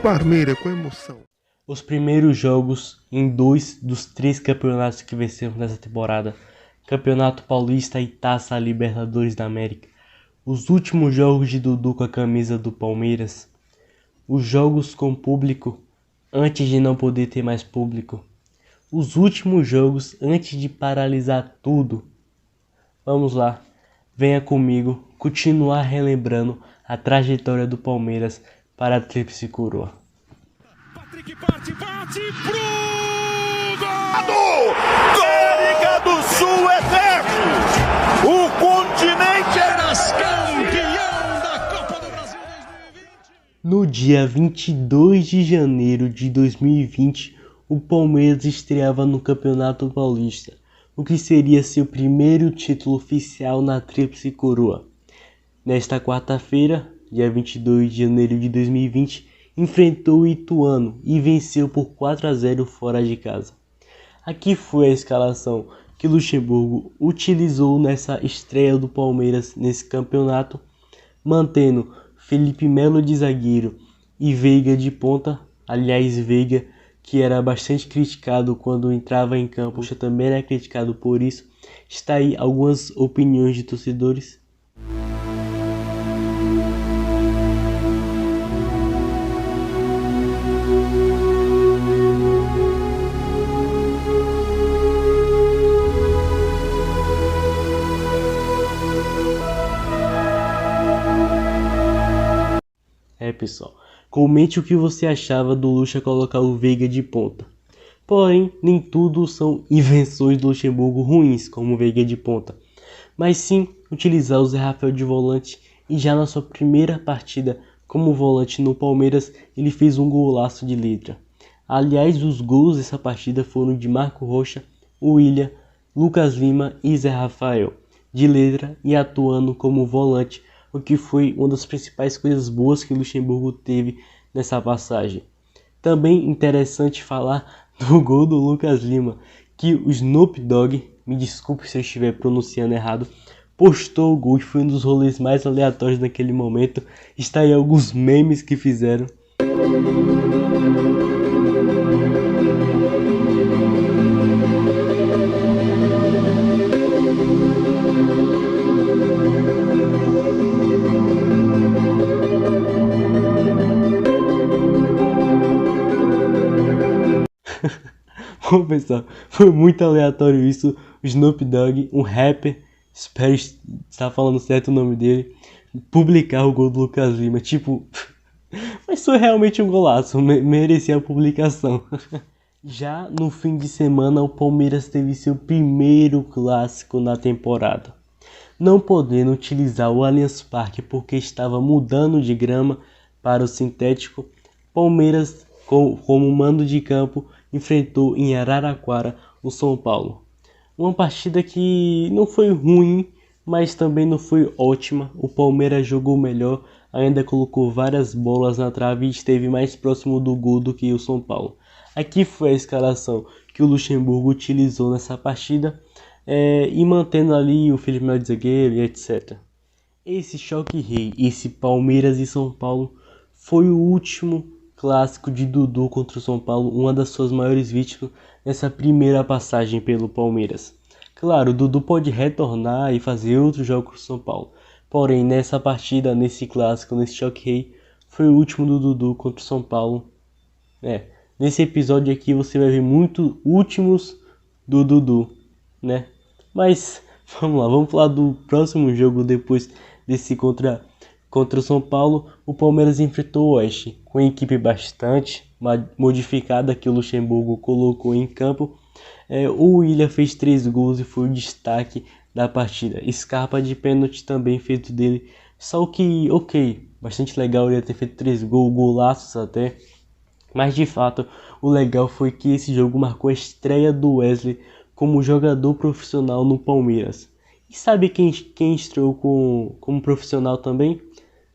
Parmeira, com emoção. Os primeiros jogos em 2 dos 3 campeonatos que vencemos nessa temporada, Campeonato Paulista e Taça Libertadores da América. Os últimos jogos de Dudu com a camisa do Palmeiras. Os jogos com público antes de não poder ter mais público. Os últimos jogos antes de paralisar tudo. Vamos lá, venha comigo continuar relembrando a trajetória do Palmeiras para a Tríplice Coroa. Patrick bate pro gol! América do Sul eterno! O continente era campeão da Copa do Brasil 2020! No dia 22 de janeiro de 2020, o Palmeiras estreava no Campeonato Paulista, o que seria seu primeiro título oficial na Tríplice Coroa. Nesta quarta-feira, dia 22 de janeiro de 2020, enfrentou o Ituano e venceu por 4-0 fora de casa. Aqui foi a escalação que Luxemburgo utilizou nessa estreia do Palmeiras nesse campeonato, mantendo Felipe Melo de zagueiro e Veiga de ponta. Aliás, Veiga, que era bastante criticado quando entrava em campo, também era criticado por isso. Está aí algumas opiniões de torcedores. Pessoal, comente o que você achava do Lucha colocar o Veiga de ponta. Porém, nem tudo são invenções do Luxemburgo ruins, como o Veiga de ponta, mas sim utilizar o Zé Rafael de volante, e já na sua primeira partida como volante no Palmeiras, ele fez um golaço de letra. Aliás, os gols dessa partida foram de Marco Rocha, William, Lucas Lima e Zé Rafael, de letra e atuando como volante, o que foi uma das principais coisas boas que o Luxemburgo teve nessa passagem. Também interessante falar do gol do Lucas Lima, que o Snoop Dogg, me desculpe se eu estiver pronunciando errado, postou o gol, e foi um dos rolês mais aleatórios naquele momento. Está aí alguns memes que fizeram. Bom, pessoal, foi muito aleatório isso. O Snoop Dogg, um rapper, espero estar falando certo o nome dele, publicar o gol do Lucas Lima. Tipo, mas foi realmente um golaço, merecia a publicação. Já no fim de semana, o Palmeiras teve seu primeiro clássico na temporada. Não podendo utilizar o Allianz Parque porque estava mudando de grama para o sintético, Palmeiras, como mando de campo, enfrentou em Araraquara o São Paulo. Uma partida que não foi ruim, mas também não foi ótima. O Palmeiras jogou melhor, ainda colocou várias bolas na trave e esteve mais próximo do gol do que o São Paulo. Aqui foi a escalação que o Luxemburgo utilizou nessa partida, e mantendo ali o Felipe Melo de zagueiro e etc. Esse choque rei, esse Palmeiras e São Paulo, foi o último clássico de Dudu contra o São Paulo, uma das suas maiores vítimas nessa primeira passagem pelo Palmeiras. Claro, o Dudu pode retornar e fazer outro jogo com o São Paulo, porém nessa partida, nesse clássico, nesse choque rei, foi o último do Dudu contra o São Paulo. Nesse episódio aqui você vai ver muitos últimos do Dudu, né? Mas vamos lá, vamos falar do próximo jogo depois desse contra o São Paulo. O Palmeiras enfrentou o Oeste com a equipe bastante modificada que o Luxemburgo colocou em campo. O William fez 3 gols e foi o destaque da partida. Scarpa de pênalti também feito dele. Só que, bastante legal ele ter feito 3 gols, golaços até. Mas de fato, o legal foi que esse jogo marcou a estreia do Wesley como jogador profissional no Palmeiras. E sabe quem estreou como profissional também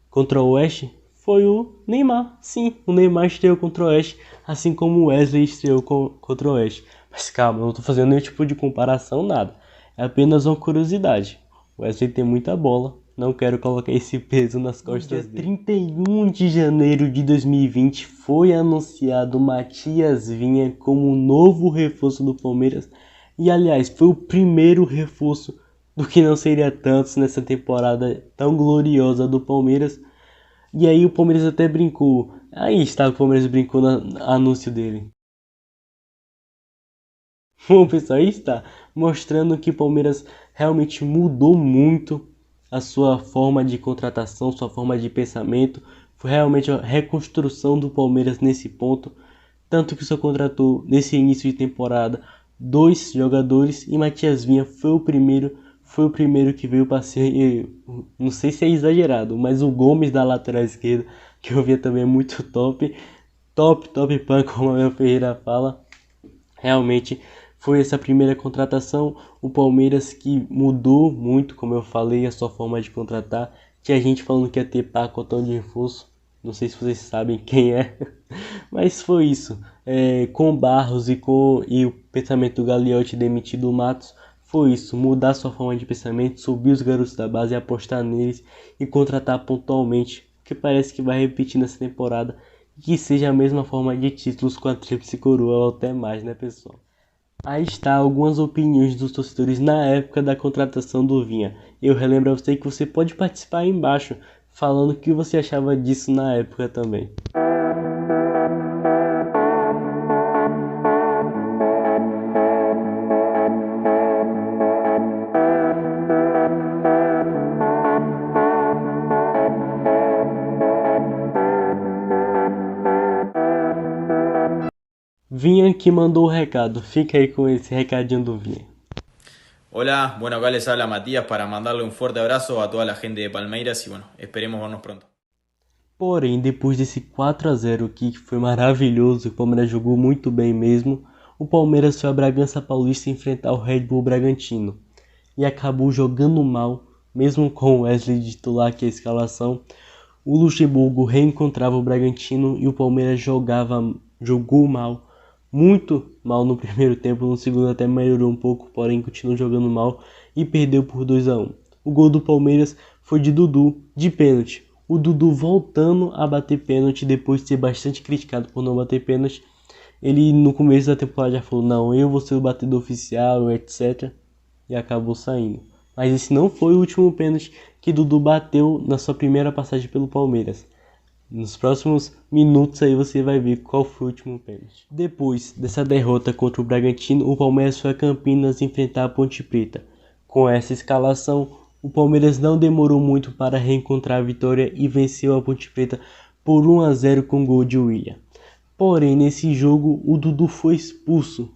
contra o Oeste? Foi o Neymar. Sim, o Neymar estreou contra o Oeste, assim como o Wesley estreou contra o Oeste. Mas calma, não estou fazendo nenhum tipo de comparação, nada. É apenas uma curiosidade. O Wesley tem muita bola Não quero colocar esse peso nas costas dele. 31 de janeiro de 2020 foi anunciado Matias Vinha como novo reforço do Palmeiras. E aliás, foi o primeiro reforço do que não seria tantos nessa temporada tão gloriosa do Palmeiras. E aí o Palmeiras até brincou. Aí está, o Palmeiras brincou no anúncio dele. Bom, pessoal, aí está. Mostrando que o Palmeiras realmente mudou muito a sua forma de contratação, sua forma de pensamento. Foi realmente a reconstrução do Palmeiras nesse ponto. Tanto que só contratou nesse início de temporada 2 jogadores e Matias Vinha foi o primeiro que veio para ser, não sei se é exagerado, mas o Gomes da lateral esquerda, que eu via também muito top pan, como a Abel Ferreira fala. Realmente foi essa primeira contratação, o Palmeiras que mudou muito, como eu falei, a sua forma de contratar. Tinha gente falando que ia ter pacotão de reforço, não sei se vocês sabem quem é, mas foi isso. Com Barros e o pensamento do Gagliotti demitido o Matos, foi isso, mudar sua forma de pensamento, subir os garotos da base, apostar neles e contratar pontualmente, que parece que vai repetir nessa temporada, e que seja a mesma forma de títulos com a tríplice coroa ou até mais, né, pessoal? Aí está algumas opiniões dos torcedores na época da contratação do Vinha. Eu relembro a você que você pode participar aí embaixo, falando o que você achava disso na época também. Vinha que mandou o recado, fica aí com esse recadinho do Vinha. Hola, bueno, acá les habla Matías para mandarle un fuerte abrazo a toda la gente de Palmeiras y bueno, esperemos vernos pronto. Porém, depois desse 4-0 que foi maravilhoso, o Palmeiras jogou muito bem mesmo, o Palmeiras foi a Bragança Paulista enfrentar o Red Bull Bragantino e acabou jogando mal, mesmo com o Wesley de titular, que é a escalação. O Luxemburgo reencontrava o Bragantino e o Palmeiras jogou mal. Muito mal no primeiro tempo, no segundo até melhorou um pouco, porém continuou jogando mal e perdeu por 2-1. O gol do Palmeiras foi de Dudu, de pênalti. O Dudu voltando a bater pênalti depois de ser bastante criticado por não bater pênalti. Ele no começo da temporada já falou, não, eu vou ser o batedor oficial, etc. E acabou saindo. Mas esse não foi o último pênalti que Dudu bateu na sua primeira passagem pelo Palmeiras. Nos próximos minutos aí você vai ver qual foi o último pênalti. Depois dessa derrota contra o Bragantino, o Palmeiras foi a Campinas enfrentar a Ponte Preta. Com essa escalação, o Palmeiras não demorou muito para reencontrar a vitória e venceu a Ponte Preta por 1-0 com gol de William. Porém, nesse jogo, o Dudu foi expulso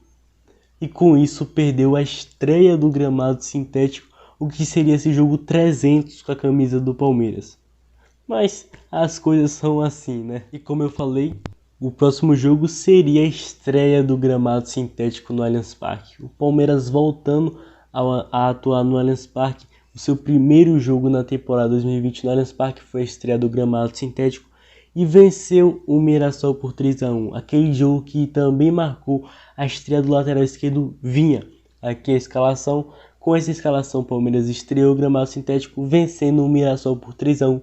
e com isso perdeu a estreia do gramado sintético, o que seria esse jogo 300 com a camisa do Palmeiras. Mas as coisas são assim, né? E como eu falei, o próximo jogo seria a estreia do gramado sintético no Allianz Parque. O Palmeiras voltando a atuar no Allianz Parque. O seu primeiro jogo na temporada 2020 no Allianz Parque foi a estreia do gramado sintético e venceu o Mirassol por 3-1. Aquele jogo que também marcou a estreia do lateral esquerdo Vinha. Aqui a escalação. Com essa escalação, o Palmeiras estreou o gramado sintético vencendo o Mirassol por 3-1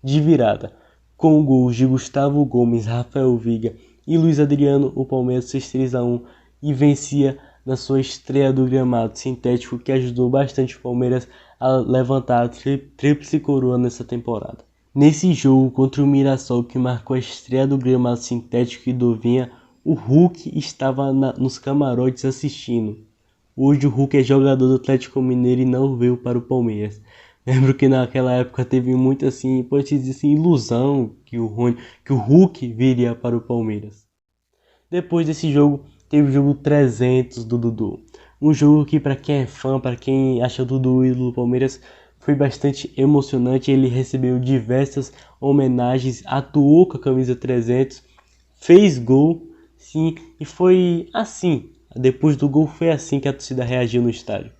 de virada. Com gols de Gustavo Gomes, Rafael Veiga e Luiz Adriano, o Palmeiras fez 3-1 e vencia na sua estreia do gramado sintético, que ajudou bastante o Palmeiras a levantar a tríplice coroa nessa temporada. Nesse jogo contra o Mirassol, que marcou a estreia do gramado sintético e do Vinha, o Hulk estava nos camarotes assistindo. Hoje o Hulk é jogador do Atlético Mineiro e não veio para o Palmeiras. Lembro que naquela época teve muito assim, pode dizer assim, ilusão que o Hulk viria para o Palmeiras. Depois desse jogo, teve o jogo 300 do Dudu. Um jogo que para quem é fã, para quem acha o Dudu ídolo do Palmeiras, foi bastante emocionante. Ele recebeu diversas homenagens, atuou com a camisa 300, fez gol, sim, e foi assim. Depois do gol foi assim que a torcida reagiu no estádio.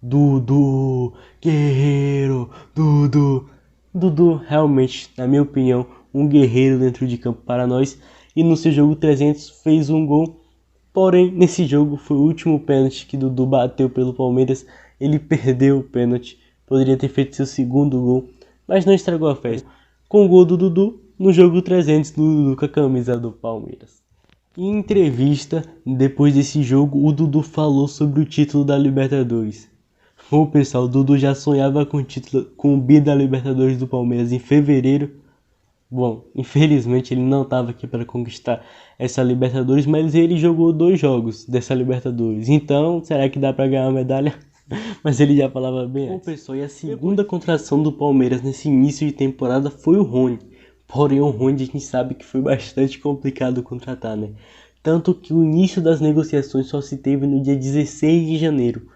Dudu, Dudu, guerreiro, Dudu. Dudu realmente, na minha opinião, um guerreiro dentro de campo para nós. E no seu jogo 300 fez um gol. Porém, nesse jogo foi o último pênalti que Dudu bateu pelo Palmeiras. Ele perdeu o pênalti. Poderia ter feito seu segundo gol, mas não estragou a festa. Com o gol do Dudu, no jogo 300 do Dudu com a camisa do Palmeiras. Em entrevista, depois desse jogo, o Dudu falou sobre o título da Libertadores. Bom, pessoal, o Dudu já sonhava com o bi da Libertadores do Palmeiras em fevereiro. Bom, infelizmente ele não estava aqui para conquistar essa Libertadores, mas ele jogou 2 jogos dessa Libertadores. Então, será que dá para ganhar uma medalha? Mas ele já falava bem antes. Bom, pessoal, e a segunda contratação do Palmeiras nesse início de temporada foi o Rony. Porém, o Rony a gente sabe que foi bastante complicado contratar, né? Tanto que o início das negociações só se teve no dia 16 de janeiro.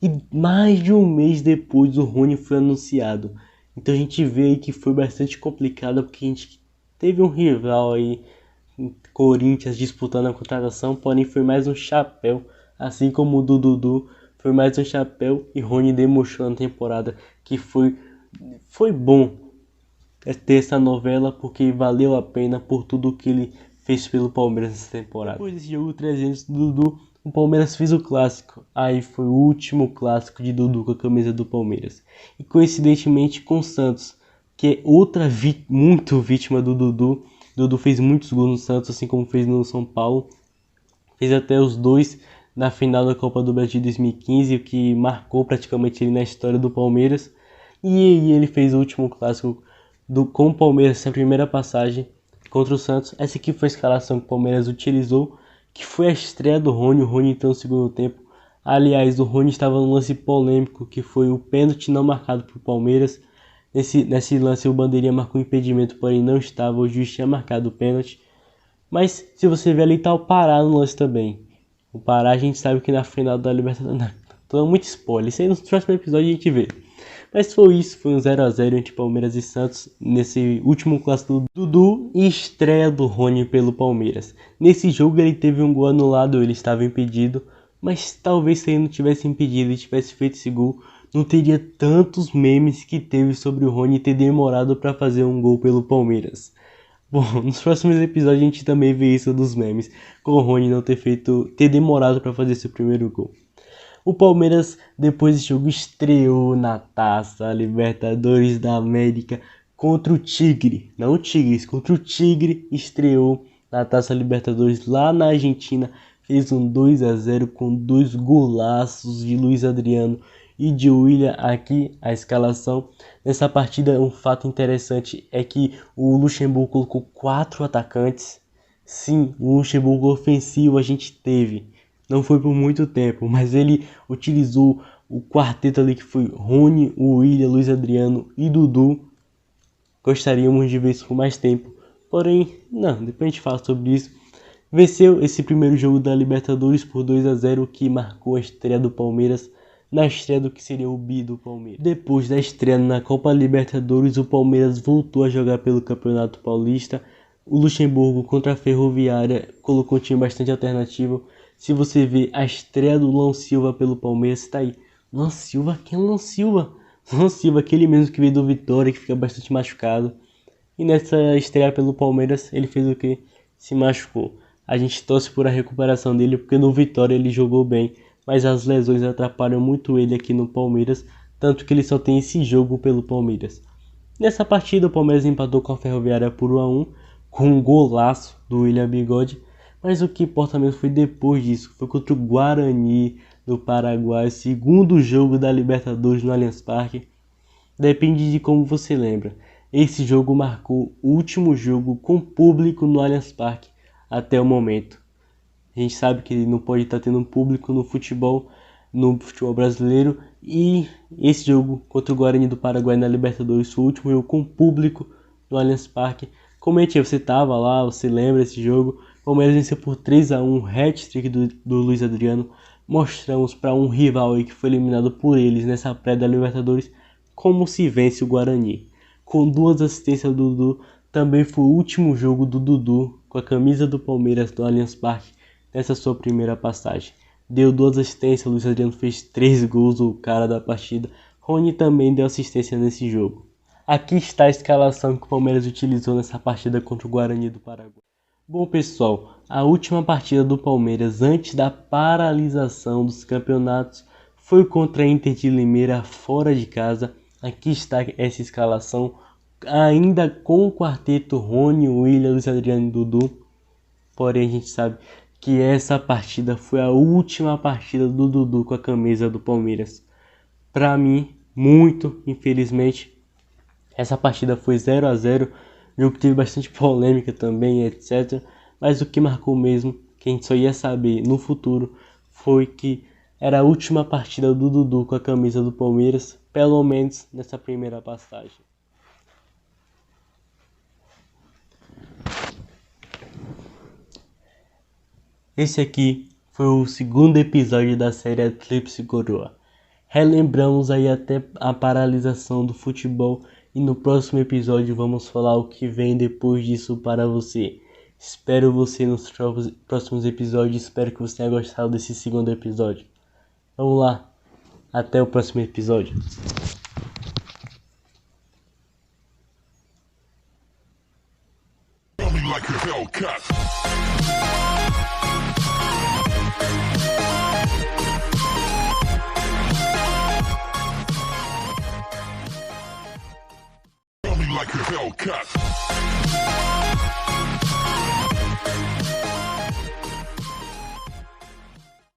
E mais de um mês depois o Rony foi anunciado. Então a gente vê aí que foi bastante complicado, porque a gente teve um rival aí, Corinthians, disputando a contratação, porém foi mais um chapéu, assim como o do Dudu, foi mais um chapéu, e Rony demonstrou na temporada que foi bom ter essa novela, porque valeu a pena por tudo que ele fez pelo Palmeiras nessa temporada. Depois desse jogo 300 do Dudu, o Palmeiras fez o clássico. Aí foi o último clássico de Dudu com a camisa do Palmeiras. E coincidentemente com o Santos, que é outra muito vítima do Dudu. Dudu fez muitos gols no Santos, assim como fez no São Paulo. Fez até os 2 na final da Copa do Brasil de 2015, o que marcou praticamente ele na história do Palmeiras. E ele fez o último clássico com o Palmeiras, essa primeira passagem contra o Santos. Essa aqui foi a escalação que o Palmeiras utilizou, que foi a estreia do Rony. O Rony entrou no segundo tempo. Aliás, o Rony estava num lance polêmico, que foi o pênalti não marcado por Palmeiras. Nesse lance o Bandeirinha marcou impedimento, porém não estava, o juiz tinha marcado o pênalti. Mas se você ver ali, tá o Pará no lance também. O Pará a gente sabe que na final da Libertadores... Tô muito spoiler, isso aí no próximo episódio a gente vê. Mas foi isso, foi um 0x0 entre Palmeiras e Santos nesse último clássico do Dudu e estreia do Rony pelo Palmeiras. Nesse jogo ele teve um gol anulado, ele estava impedido, mas talvez se ele não tivesse impedido e tivesse feito esse gol, não teria tantos memes que teve sobre o Rony ter demorado para fazer um gol pelo Palmeiras. Bom, nos próximos episódios a gente também vê isso dos memes, com o Rony não ter demorado para fazer seu primeiro gol. O Palmeiras, depois desse jogo, estreou na Taça Libertadores da América contra o Tigre. Não o Tigres, contra o Tigre, estreou na Taça Libertadores lá na Argentina. Fez um 2x0 com 2 golaços de Luiz Adriano e de William. Aqui a escalação. Nessa partida, um fato interessante é que o Luxemburgo colocou 4 atacantes. Sim, o Luxemburgo ofensivo a gente teve. Não foi por muito tempo, mas ele utilizou o quarteto ali que foi Rony, o William, Luiz Adriano e Dudu. Gostaríamos de ver isso por mais tempo, porém, não, depois a gente fala sobre isso. Venceu esse primeiro jogo da Libertadores por 2x0, que marcou a estreia do Palmeiras na estreia do que seria o bi do Palmeiras. Depois da estreia na Copa Libertadores, o Palmeiras voltou a jogar pelo Campeonato Paulista. O Luxemburgo contra a Ferroviária colocou um time bastante alternativo. Se você vê a estreia do Luan Silva pelo Palmeiras, tá aí. Luan Silva? Quem é Luan Silva? Luan Silva, aquele mesmo que veio do Vitória, que fica bastante machucado. E nessa estreia pelo Palmeiras, ele fez o quê? Se machucou. A gente torce por a recuperação dele, porque no Vitória ele jogou bem, mas as lesões atrapalham muito ele aqui no Palmeiras, tanto que ele só tem esse jogo pelo Palmeiras. Nessa partida, o Palmeiras empatou com a Ferroviária por 1x1, com um golaço do William Bigode. Mas o que importa mesmo foi depois disso, foi contra o Guarani do Paraguai, segundo jogo da Libertadores no Allianz Parque. Depende de como você lembra. Esse jogo marcou o último jogo com público no Allianz Parque até o momento. A gente sabe que não pode estar tendo um público no futebol brasileiro, e esse jogo contra o Guarani do Paraguai na Libertadores foi o último jogo com público no Allianz Parque. Comente aí, você estava lá, você lembra desse jogo? O Palmeiras venceu por 3x1, hat-trick do Luiz Adriano. Mostramos para um rival aí que foi eliminado por eles nessa pré da Libertadores como se vence o Guarani. Com 2 assistências do Dudu, também foi o último jogo do Dudu com a camisa do Palmeiras do Allianz Parque nessa sua primeira passagem. Deu 2 assistências, o Luiz Adriano fez 3 gols, o cara da partida. Rony também deu assistência nesse jogo. Aqui está a escalação que o Palmeiras utilizou nessa partida contra o Guarani do Paraguai. Bom pessoal, a última partida do Palmeiras antes da paralisação dos campeonatos foi contra a Inter de Limeira fora de casa. Aqui está essa escalação, ainda com o quarteto Rony, Willian, Luiz Adriano e Dudu. Porém a gente sabe que essa partida foi a última partida do Dudu com a camisa do Palmeiras. Para mim, muito infelizmente, essa partida foi 0-0, jogo que teve bastante polêmica também, etc. Mas o que marcou mesmo, que a gente só ia saber no futuro, foi que era a última partida do Dudu com a camisa do Palmeiras, pelo menos nessa primeira passagem. Esse aqui foi o segundo episódio da série Tríplice Coroa. Relembramos aí até a paralisação do futebol e no próximo episódio vamos falar o que vem depois disso para você. Espero você nos próximos episódios, espero que você tenha gostado desse segundo episódio. Vamos lá, até o próximo episódio. Like a Hellcat.